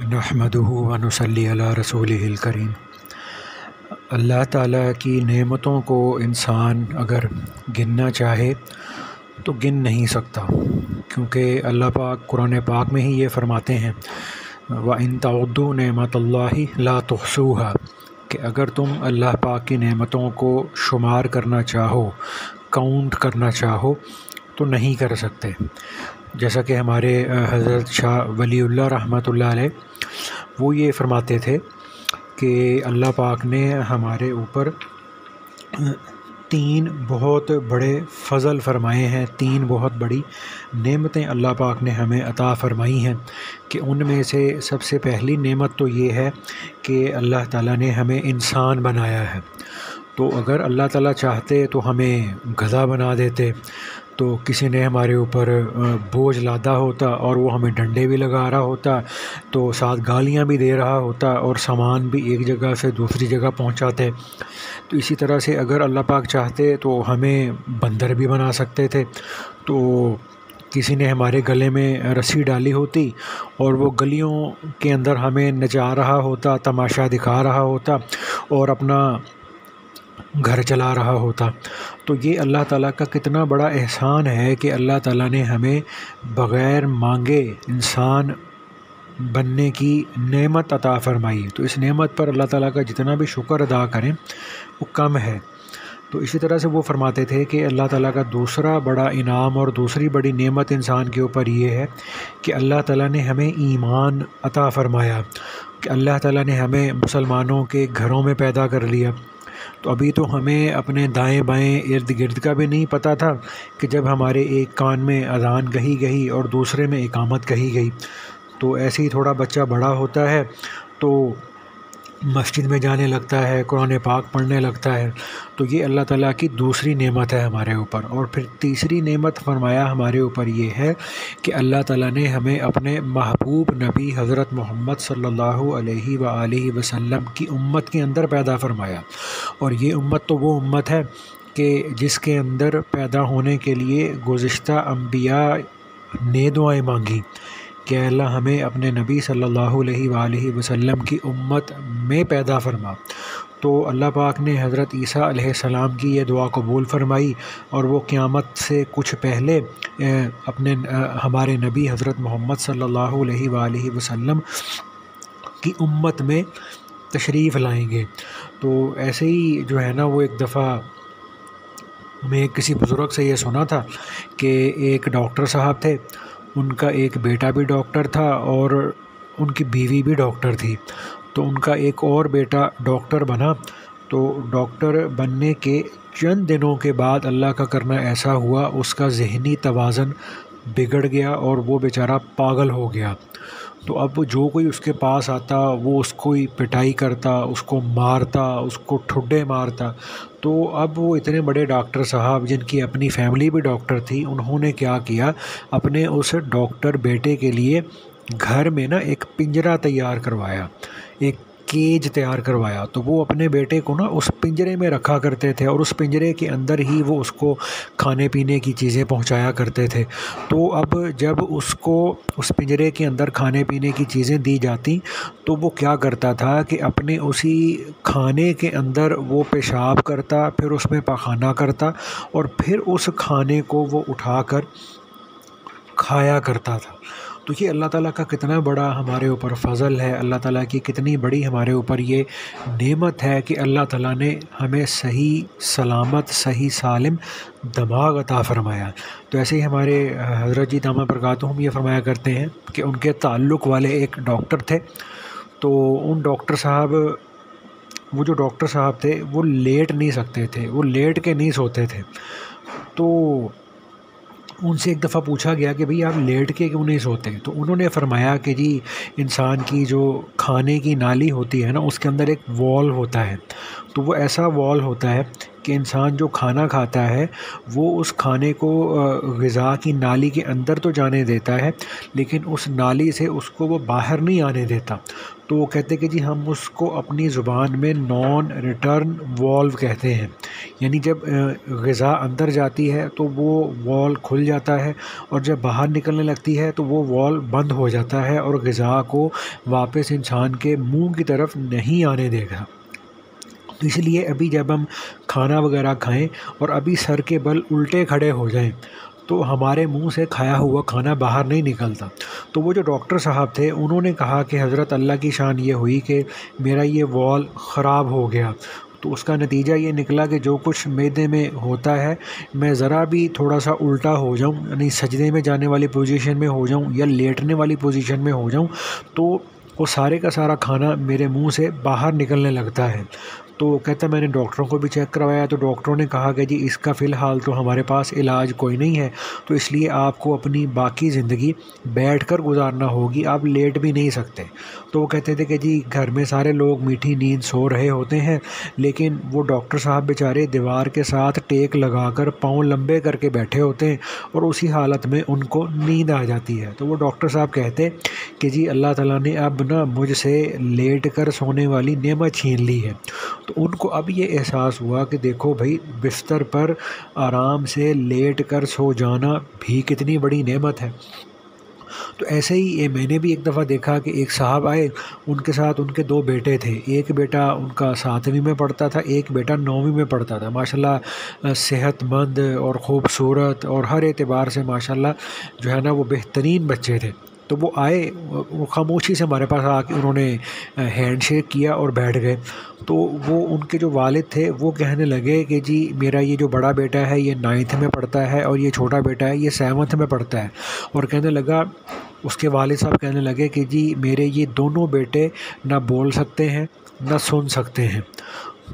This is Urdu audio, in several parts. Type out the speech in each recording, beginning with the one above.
نحمدہ و نصلی علی رسولہ الکریم۔ اللہ تعالیٰ کی نعمتوں کو انسان اگر گننا چاہے تو گن نہیں سکتا، کیونکہ اللہ پاک قرآن پاک میں ہی یہ فرماتے ہیں وَإِن تَعُدُّوا نِعْمَتَ اللَّهِ لَا تُحْصُوهَا، کہ اگر تم اللہ پاک کی نعمتوں کو شمار کرنا چاہو، کاؤنٹ کرنا چاہو تو نہیں کر سکتے۔ جیسا کہ ہمارے حضرت شاہ ولی اللہ رحمۃ اللہ علیہ وہ یہ فرماتے تھے کہ اللہ پاک نے ہمارے اوپر تین بہت بڑے فضل فرمائے ہیں، تین بہت بڑی نعمتیں اللہ پاک نے ہمیں عطا فرمائی ہیں، کہ ان میں سے سب سے پہلی نعمت تو یہ ہے کہ اللہ تعالیٰ نے ہمیں انسان بنایا ہے۔ تو اگر اللہ تعالیٰ چاہتے تو ہمیں گدھا بنا دیتے، تو کسی نے ہمارے اوپر بوجھ لادا ہوتا اور وہ ہمیں ڈنڈے بھی لگا رہا ہوتا، تو ساتھ گالیاں بھی دے رہا ہوتا اور سامان بھی ایک جگہ سے دوسری جگہ پہنچاتے۔ تو اسی طرح سے اگر اللہ پاک چاہتے تو ہمیں بندر بھی بنا سکتے تھے۔ تو کسی نے ہمارے گلے میں رسی ڈالی ہوتی اور وہ گلیوں کے اندر ہمیں نچا رہا ہوتا، تماشا دکھا رہا ہوتا اور اپنا گھر چلا رہا ہوتا۔ تو یہ اللہ تعالیٰ کا کتنا بڑا احسان ہے کہ اللہ تعالیٰ نے ہمیں بغیر مانگے انسان بننے کی نعمت عطا فرمائی۔ تو اس نعمت پر اللہ تعالیٰ کا جتنا بھی شکر ادا کریں وہ کم ہے۔ تو اسی طرح سے وہ فرماتے تھے کہ اللہ تعالیٰ کا دوسرا بڑا انعام اور دوسری بڑی نعمت انسان کے اوپر یہ ہے کہ اللہ تعالیٰ نے ہمیں ایمان عطا فرمایا، کہ اللہ تعالیٰ نے ہمیں مسلمانوں کے گھروں میں پیدا کر لیا۔ تو ابھی تو ہمیں اپنے دائیں بائیں ارد گرد کا بھی نہیں پتہ تھا کہ جب ہمارے ایک کان میں اذان کہی گئی اور دوسرے میں اقامت کہی گئی، تو ایسے ہی تھوڑا بچہ بڑا ہوتا ہے تو مسجد میں جانے لگتا ہے، قرآن پاک پڑھنے لگتا ہے۔ تو یہ اللہ تعالیٰ کی دوسری نعمت ہے ہمارے اوپر۔ اور پھر تیسری نعمت فرمایا ہمارے اوپر یہ ہے کہ اللہ تعالیٰ نے ہمیں اپنے محبوب نبی حضرت محمد صلی اللہ علیہ وآلہ وسلم کی امت کے اندر پیدا فرمایا۔ اور یہ امت تو وہ امت ہے کہ جس کے اندر پیدا ہونے کے لیے گزشتہ انبیاء نے دعائیں مانگی کہ اللہ ہمیں اپنے نبی صلی اللہ علیہ وآلہ وسلم کی امت میں پیدا فرما۔ تو اللہ پاک نے حضرت عیسیٰ علیہ السلام کی یہ دعا قبول فرمائی اور وہ قیامت سے کچھ پہلے ہمارے نبی حضرت محمد صلی اللہ علیہ وآلہ وسلم کی امت میں تشریف لائیں گے۔ تو ایسے ہی جو ہے نا، وہ ایک دفعہ میں کسی بزرگ سے یہ سنا تھا کہ ایک ڈاکٹر صاحب تھے، ان کا ایک بیٹا بھی ڈاکٹر تھا اور ان کی بیوی بھی ڈاکٹر تھی۔ تو ان کا ایک اور بیٹا ڈاکٹر بنا، تو ڈاکٹر بننے کے چند دنوں کے بعد اللہ کا کرنا ایسا ہوا، اس کا ذہنی توازن بگڑ گیا اور وہ بیچارہ پاگل ہو گیا۔ تو اب جو کوئی اس کے پاس آتا وہ اس کو ہی پٹائی کرتا، اس کو مارتا، اس کو ٹھڈے مارتا۔ تو اب وہ اتنے بڑے ڈاکٹر صاحب جن کی اپنی فیملی بھی ڈاکٹر تھی، انہوں نے کیا کیا، اپنے اس ڈاکٹر بیٹے کے لیے گھر میں نا ایک پنجرہ تیار کروایا، ایک کیج تیار کروایا۔ تو وہ اپنے بیٹے کو نا اس پنجرے میں رکھا کرتے تھے اور اس پنجرے کے اندر ہی وہ اس کو کھانے پینے کی چیزیں پہنچایا کرتے تھے۔ تو اب جب اس کو اس پنجرے کے اندر کھانے پینے کی چیزیں دی جاتی تو وہ کیا کرتا تھا کہ اپنے اسی کھانے کے اندر وہ پیشاب کرتا، پھر اس میں پاخانہ کرتا اور پھر اس کھانے کو وہ اٹھا کر کھایا کرتا تھا۔ تو یہ اللہ تعالیٰ کا کتنا بڑا ہمارے اوپر فضل ہے، اللہ تعالیٰ کی کتنی بڑی ہمارے اوپر یہ نعمت ہے کہ اللہ تعالیٰ نے ہمیں صحیح سلامت، صحیح سالم دماغ عطا فرمایا۔ تو ایسے ہی ہمارے حضرت جی دامہ برکاتہم یہ فرمایا کرتے ہیں کہ ان کے تعلق والے ایک ڈاکٹر تھے۔ تو ان ڈاکٹر صاحب، وہ جو ڈاکٹر صاحب تھے وہ لیٹ نہیں سکتے تھے، وہ لیٹ کے نہیں سوتے تھے۔ تو ان سے ایک دفعہ پوچھا گیا کہ بھئی آپ لیٹ کے کیوں نہیں سوتے؟ تو انہوں نے فرمایا کہ جی انسان کی جو کھانے کی نالی ہوتی ہے نا، اس کے اندر ایک وال ہوتا ہے۔ تو وہ ایسا وال ہوتا ہے کہ انسان جو کھانا کھاتا ہے وہ اس کھانے کو غذا کی نالی کے اندر تو جانے دیتا ہے، لیکن اس نالی سے اس کو وہ باہر نہیں آنے دیتا۔ تو وہ کہتے کہ جی ہم اس کو اپنی زبان میں نان ریٹرن والو کہتے ہیں، یعنی جب غذا اندر جاتی ہے تو وہ وال کھل جاتا ہے، اور جب باہر نکلنے لگتی ہے تو وہ وال بند ہو جاتا ہے اور غذا کو واپس انسان کے منہ کی طرف نہیں آنے دے گا۔ تو اس لیے ابھی جب ہم کھانا وغیرہ کھائیں اور ابھی سر کے بل الٹے کھڑے ہو جائیں تو ہمارے منہ سے کھایا ہوا کھانا باہر نہیں نکلتا۔ تو وہ جو ڈاکٹر صاحب تھے انہوں نے کہا کہ حضرت اللہ کی شان یہ ہوئی کہ میرا یہ وال خراب ہو گیا، تو اس کا نتیجہ یہ نکلا کہ جو کچھ معدے میں ہوتا ہے، میں ذرا بھی تھوڑا سا الٹا ہو جاؤں، یعنی سجدے میں جانے والی پوزیشن میں ہو جاؤں یا لیٹنے والی پوزیشن میں ہو جاؤں، تو وہ سارے کا سارا کھانا میرے منہ سے باہر نکلنے لگتا ہے۔ تو کہتا میں نے ڈاکٹروں کو بھی چیک کروایا تو ڈاکٹروں نے کہا کہ جی اس کا فی الحال تو ہمارے پاس علاج کوئی نہیں ہے، تو اس لیے آپ کو اپنی باقی زندگی بیٹھ کر گزارنا ہوگی، آپ لیٹ بھی نہیں سکتے۔ تو وہ کہتے تھے کہ جی گھر میں سارے لوگ میٹھی نیند سو رہے ہوتے ہیں، لیکن وہ ڈاکٹر صاحب بیچارے دیوار کے ساتھ ٹیک لگا کر پاؤں لمبے کر کے بیٹھے ہوتے ہیں اور اسی حالت میں ان کو نیند آ جاتی ہے۔ تو وہ ڈاکٹر صاحب کہتے کہ جی اللہ تعالیٰ نے اب مجھ سے لیٹ کر سونے والی نعمت چھین لی ہے۔ تو ان کو اب یہ احساس ہوا کہ دیکھو بھائی، بستر پر آرام سے لیٹ کر سو جانا بھی کتنی بڑی نعمت ہے۔ تو ایسے ہی میں نے بھی ایک دفعہ دیکھا کہ ایک صاحب آئے، ان کے ساتھ ان کے 2 بیٹے تھے، ایک بیٹا ان کا 7ویں میں پڑھتا تھا، ایک بیٹا 9ویں میں پڑھتا تھا، ماشاءاللہ صحت مند اور خوبصورت اور ہر اعتبار سے ماشاءاللہ جو ہے نا وہ بہترین بچے تھے۔ تو وہ آئے، وہ خاموشی سے ہمارے پاس آ کے انہوں نے ہینڈ شیک کیا اور بیٹھ گئے۔ تو وہ ان کے جو والد تھے وہ کہنے لگے کہ جی میرا یہ جو بڑا بیٹا ہے یہ 9th میں پڑھتا ہے اور یہ چھوٹا بیٹا ہے یہ 7th میں پڑھتا ہے، اور کہنے لگا، اس کے والد صاحب کہنے لگے کہ جی میرے یہ دونوں بیٹے نہ بول سکتے ہیں نہ سن سکتے ہیں۔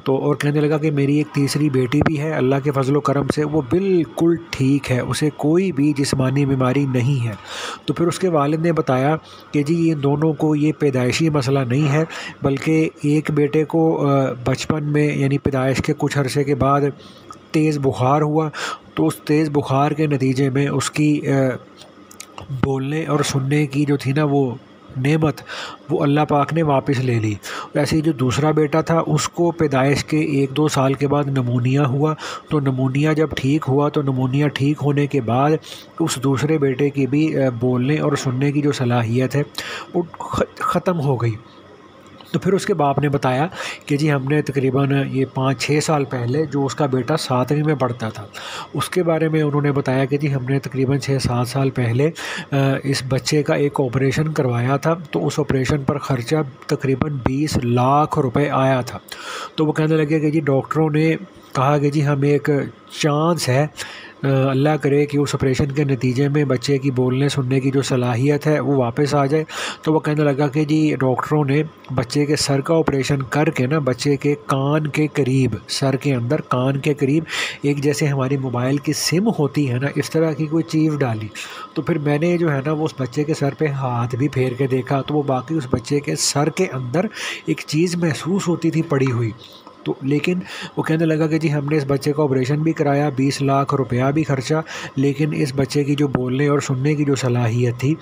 تو اور کہنے لگا کہ میری ایک تیسری بیٹی بھی ہے، اللہ کے فضل و کرم سے وہ بالکل ٹھیک ہے، اسے کوئی بھی جسمانی بیماری نہیں ہے۔ تو پھر اس کے والد نے بتایا کہ جی ان دونوں کو یہ پیدائشی مسئلہ نہیں ہے، بلکہ ایک بیٹے کو بچپن میں یعنی پیدائش کے کچھ عرصے کے بعد تیز بخار ہوا، تو اس تیز بخار کے نتیجے میں اس کی بولنے اور سننے کی جو تھی نا وہ نعمت، وہ اللہ پاک نے واپس لے لی۔ ایسے ہی جو دوسرا بیٹا تھا اس کو پیدائش کے 1-2 سال کے بعد نمونیا ہوا، تو نمونیا جب ٹھیک ہوا تو نمونیا ٹھیک ہونے کے بعد اس دوسرے بیٹے کی بھی بولنے اور سننے کی جو صلاحیت ہے وہ ختم ہو گئی۔ تو پھر اس کے باپ نے بتایا کہ جی ہم نے تقریباً یہ 5-6 سال پہلے جو اس کا بیٹا 7ویں میں پڑھتا تھا اس کے بارے میں انہوں نے بتایا کہ جی ہم نے تقریباً 6-7 سال پہلے اس بچے کا ایک آپریشن کروایا تھا، تو اس آپریشن پر خرچہ تقریباً 20 لاکھ روپے آیا تھا۔ تو وہ کہنے لگے کہ جی ڈاکٹروں نے کہا کہ جی ہم ایک چانس ہے، اللہ کرے کہ اس آپریشن کے نتیجے میں بچے کی بولنے سننے کی جو صلاحیت ہے وہ واپس آ جائے۔ تو وہ کہنے لگا کہ جی ڈاکٹروں نے بچے کے سر کا آپریشن کر کے نا بچے کے کان کے قریب، سر کے اندر کان کے قریب ایک جیسے ہماری موبائل کی سم ہوتی ہے نا اس طرح کی کوئی چیز ڈالی۔ تو پھر میں نے جو ہے نا وہ اس بچے کے سر پہ ہاتھ بھی پھیر کے دیکھا تو وہ باقی اس بچے کے سر کے اندر ایک چیز محسوس ہوتی تھی پڑی ہوئی۔ تو لیکن وہ کہنے لگا کہ جی ہم نے اس بچے کا آپریشن بھی کرایا، 20 لاکھ روپیہ بھی خرچہ، لیکن اس بچے کی جو بولنے اور سننے کی جو صلاحیت تھی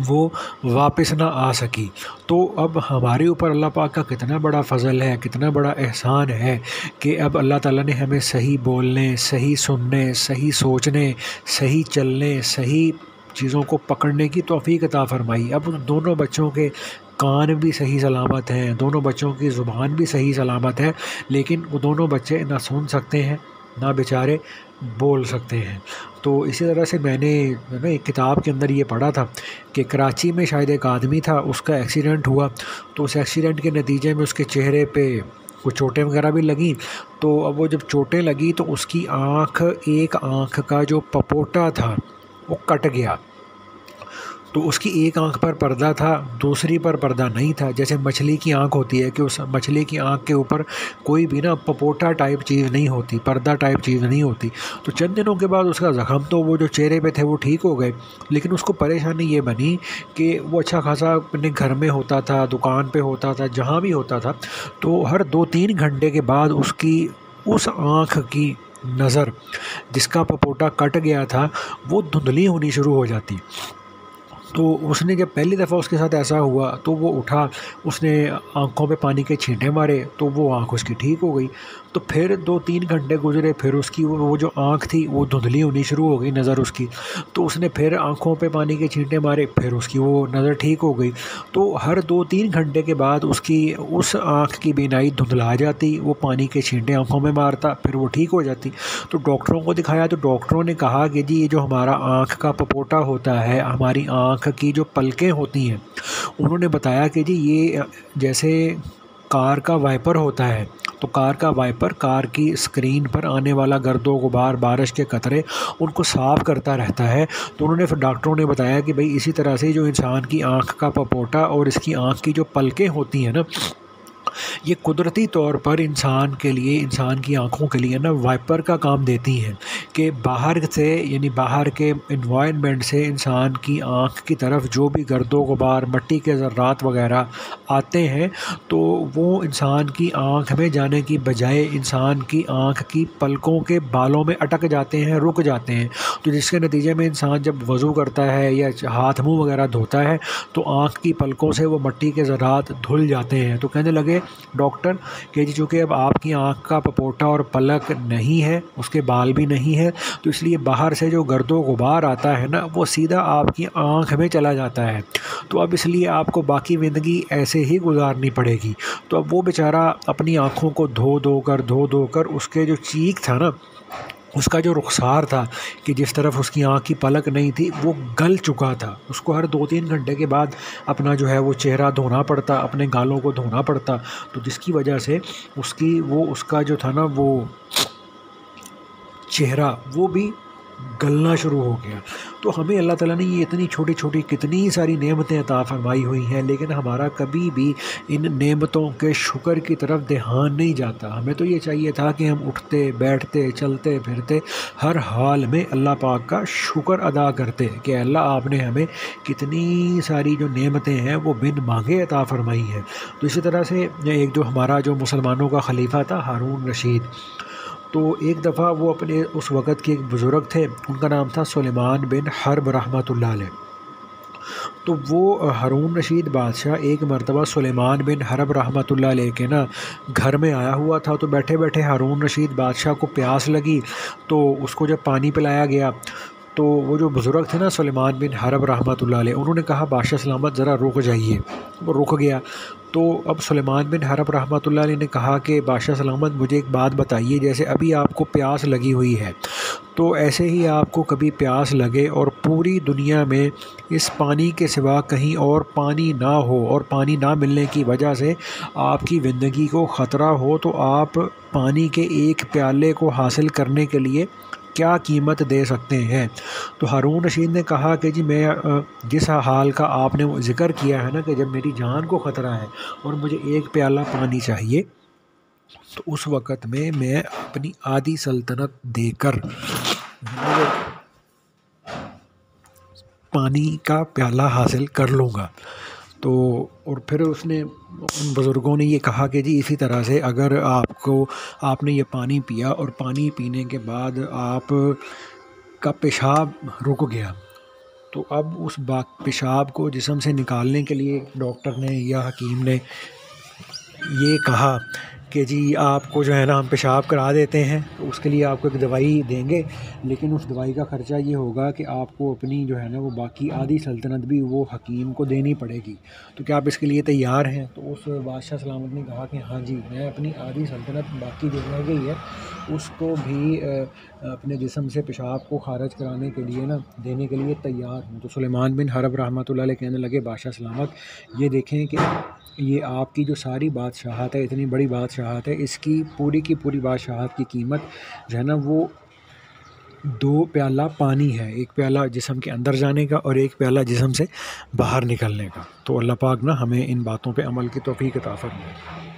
وہ واپس نہ آ سکی۔ تو اب ہمارے اوپر اللہ پاک کا کتنا بڑا فضل ہے، کتنا بڑا احسان ہے کہ اب اللہ تعالیٰ نے ہمیں صحیح بولنے، صحیح سننے، صحیح سوچنے، صحیح چلنے، صحیح چیزوں کو پکڑنے کی توفیق عطا فرمائی۔ اب دونوں بچوں کے کان بھی صحیح سلامت ہیں، دونوں بچوں کی زبان بھی صحیح سلامت ہے، لیکن وہ دونوں بچے نہ سن سکتے ہیں نہ بیچارے بول سکتے ہیں۔ تو اسی طرح سے میں نے ایک کتاب کے اندر یہ پڑھا تھا کہ کراچی میں شاید ایک آدمی تھا، اس کا ایکسیڈنٹ ہوا، تو اس ایکسیڈنٹ کے نتیجے میں اس کے چہرے پہ کچھ چوٹیں وغیرہ بھی لگیں۔ تو اب وہ جب چوٹیں لگی تو اس کی ایک آنکھ کا جو پپوٹا تھا وہ کٹ گیا۔ تو اس کی ایک آنکھ پر پردہ تھا، دوسری پر پردہ نہیں تھا، جیسے مچھلی کی آنکھ ہوتی ہے کہ اس مچھلی کی آنکھ کے اوپر کوئی بھی نا پپوٹا ٹائپ چیز نہیں ہوتی، پردہ ٹائپ چیز نہیں ہوتی۔ تو چند دنوں کے بعد اس کا زخم تو وہ جو چہرے پہ تھے وہ ٹھیک ہو گئے، لیکن اس کو پریشانی یہ بنی کہ وہ اچھا خاصا اپنے گھر میں ہوتا تھا، دکان پہ ہوتا تھا، جہاں بھی ہوتا تھا، تو ہر 2-3 گھنٹے کے بعد اس کی اس آنکھ کی نظر جس کا پپوٹا کٹ گیا تھا وہ دھندلی ہونی شروع ہو جاتی۔ تو اس نے جب پہلی دفعہ اس کے ساتھ ایسا ہوا تو وہ اٹھا، اس نے آنکھوں پہ پانی کے چھینٹے مارے تو وہ آنکھ اس کی ٹھیک ہو گئی۔ تو پھر 2-3 گھنٹے گزرے، پھر اس کی وہ جو آنکھ تھی وہ دھندلی ہونی شروع ہو گئی نظر اس کی، تو اس نے پھر آنکھوں پہ پانی کے چھینٹے مارے، پھر اس کی وہ نظر ٹھیک ہو گئی۔ تو ہر 2-3 گھنٹے کے بعد اس کی اس آنکھ کی بینائی دھندلا جاتی، وہ پانی کے چھینٹے آنکھوں میں مارتا، پھر وہ ٹھیک ہو جاتی۔ تو ڈاکٹروں کو دکھایا تو ڈاکٹروں نے کہا کہ جی یہ جو ہمارا آنکھ کا پپوٹا ہوتا ہے، ہماری آنکھ کی جو پلکیں ہوتی ہیں، انہوں نے بتایا کہ جی یہ جیسے کار کا وائپر ہوتا ہے، تو کار کا وائپر کار کی اسکرین پر آنے والا گرد و غبار، بارش کے قطرے، ان کو صاف کرتا رہتا ہے۔ تو انہوں نے پھر ڈاکٹروں نے بتایا کہ بھئی اسی طرح سے جو انسان کی آنکھ کا پپوٹا اور اس کی آنکھ کی جو پلکیں ہوتی ہیں نا، یہ قدرتی طور پر انسان کے لیے، انسان کی آنکھوں کے لیے نا وائپر کا کام دیتی ہیں، کہ باہر سے یعنی باہر کے انوائرنمنٹ سے انسان کی آنکھ کی طرف جو بھی گرد و غبار، مٹی کے ذرات وغیرہ آتے ہیں تو وہ انسان کی آنکھ میں جانے کی بجائے انسان کی آنکھ کی پلکوں کے بالوں میں اٹک جاتے ہیں، رک جاتے ہیں، تو جس کے نتیجے میں انسان جب وضو کرتا ہے یا ہاتھ منہ وغیرہ دھوتا ہے تو آنکھ کی پلکوں سے وہ مٹی کے ذرات دھل جاتے ہیں۔ تو کہنے لگے ڈاکٹر کہ جی چونکہ اب آپ کی آنکھ کا پپوٹا اور پلک نہیں ہے، اس کے بال بھی نہیں ہے، تو اس لیے باہر سے جو گرد و غبار آتا ہے نا وہ سیدھا آپ کی آنکھ میں چلا جاتا ہے، تو اب اس لیے آپ کو باقی زندگی ایسے ہی گزارنی پڑے گی۔ تو اب وہ بیچارہ اپنی آنکھوں کو دھو دھو کر اس کے جو چیک تھا نا، اس کا جو رخسار تھا کہ جس طرف اس کی آنکھ کی پلک نہیں تھی وہ گل چکا تھا، اس کو ہر 2-3 گھنٹے کے بعد اپنا جو ہے وہ چہرہ دھونا پڑتا، اپنے گالوں کو دھونا پڑتا، تو جس کی وجہ سے اس کا جو تھا نا وہ چہرہ وہ بھی گلنا شروع ہو گیا۔ تو ہمیں اللہ تعالیٰ نے یہ اتنی چھوٹی چھوٹی کتنی ساری نعمتیں عطا فرمائی ہوئی ہیں، لیکن ہمارا کبھی بھی ان نعمتوں کے شکر کی طرف دھیان نہیں جاتا۔ ہمیں تو یہ چاہیے تھا کہ ہم اٹھتے بیٹھتے چلتے پھرتے ہر حال میں اللہ پاک کا شکر ادا کرتے کہ اللہ آپ نے ہمیں کتنی ساری جو نعمتیں ہیں وہ بن مانگے عطا فرمائی ہیں۔ تو اسی طرح سے ایک جو ہمارا جو مسلمانوں کا خلیفہ تھا ہارون رشید، تو ایک دفعہ وہ اپنے اس وقت کے ایک بزرگ تھے، ان کا نام تھا سلیمان بن حرب رحمۃ اللہ علیہ۔ تو وہ ہارون رشید بادشاہ ایک مرتبہ سلیمان بن حرب رحمۃ اللہ علیہ کے نا گھر میں آیا ہوا تھا، تو بیٹھے بیٹھے ہارون رشید بادشاہ کو پیاس لگی، تو اس کو جب پانی پلایا گیا تو وہ جو بزرگ تھے نا سلیمان بن حرب رحمۃ اللہ علیہ، انہوں نے کہا بادشاہ سلامت ذرا رک جائیے، وہ رک گیا۔ تو اب سلیمان بن حرب رحمۃ اللہ علیہ نے کہا کہ بادشاہ سلامت مجھے ایک بات بتائیے، جیسے ابھی آپ کو پیاس لگی ہوئی ہے تو ایسے ہی آپ کو کبھی پیاس لگے اور پوری دنیا میں اس پانی کے سوا کہیں اور پانی نہ ہو اور پانی نہ ملنے کی وجہ سے آپ کی زندگی کو خطرہ ہو، تو آپ پانی کے ایک پیالے کو حاصل کرنے کے لیے کیا قیمت دے سکتے ہیں؟ تو ہارون رشید نے کہا کہ جی میں جس حال کا آپ نے ذکر کیا ہے نا کہ جب میری جان کو خطرہ ہے اور مجھے ایک پیالہ پانی چاہیے، تو اس وقت میں اپنی آدھی سلطنت دے کر پانی کا پیالہ حاصل کر لوں گا۔ تو اور پھر اس نے ان بزرگوں نے یہ کہا کہ جی اسی طرح سے اگر آپ نے یہ پانی پیا اور پانی پینے کے بعد آپ کا پیشاب رک گیا، تو اب اس پیشاب کو جسم سے نکالنے کے لیے ڈاکٹر نے یا حکیم نے یہ کہا کہ جی آپ کو جو ہے نا ہم پیشاب کرا دیتے ہیں، تو اس کے لیے آپ کو ایک دوائی دیں گے، لیکن اس دوائی کا خرچہ یہ ہوگا کہ آپ کو اپنی جو ہے نا وہ باقی آدھی سلطنت بھی وہ حکیم کو دینی پڑے گی، تو کیا آپ اس کے لیے تیار ہیں؟ تو اس بادشاہ سلامت نے کہا کہ ہاں جی میں اپنی آدھی سلطنت باقی جو رہ گئی ہے اس کو بھی اپنے جسم سے پیشاب کو خارج کرانے کے لیے نا دینے کے لیے تیار ہوں۔ تو سلیمان بن حرب رحمۃ اللہ علیہ کہنے لگے بادشاہ سلامت یہ دیکھیں کہ یہ آپ کی جو ساری بادشاہت ہے، اتنی بڑی بادشاہت ہے، اس کی پوری بادشاہت کی قیمت جو ہے نا وہ 2 پیالہ پانی ہے، ایک پیالہ جسم کے اندر جانے کا اور ایک پیالہ جسم سے باہر نکلنے کا۔ تو اللہ پاک نا ہمیں ان باتوں پہ عمل کی توفیق عطا فرمائے۔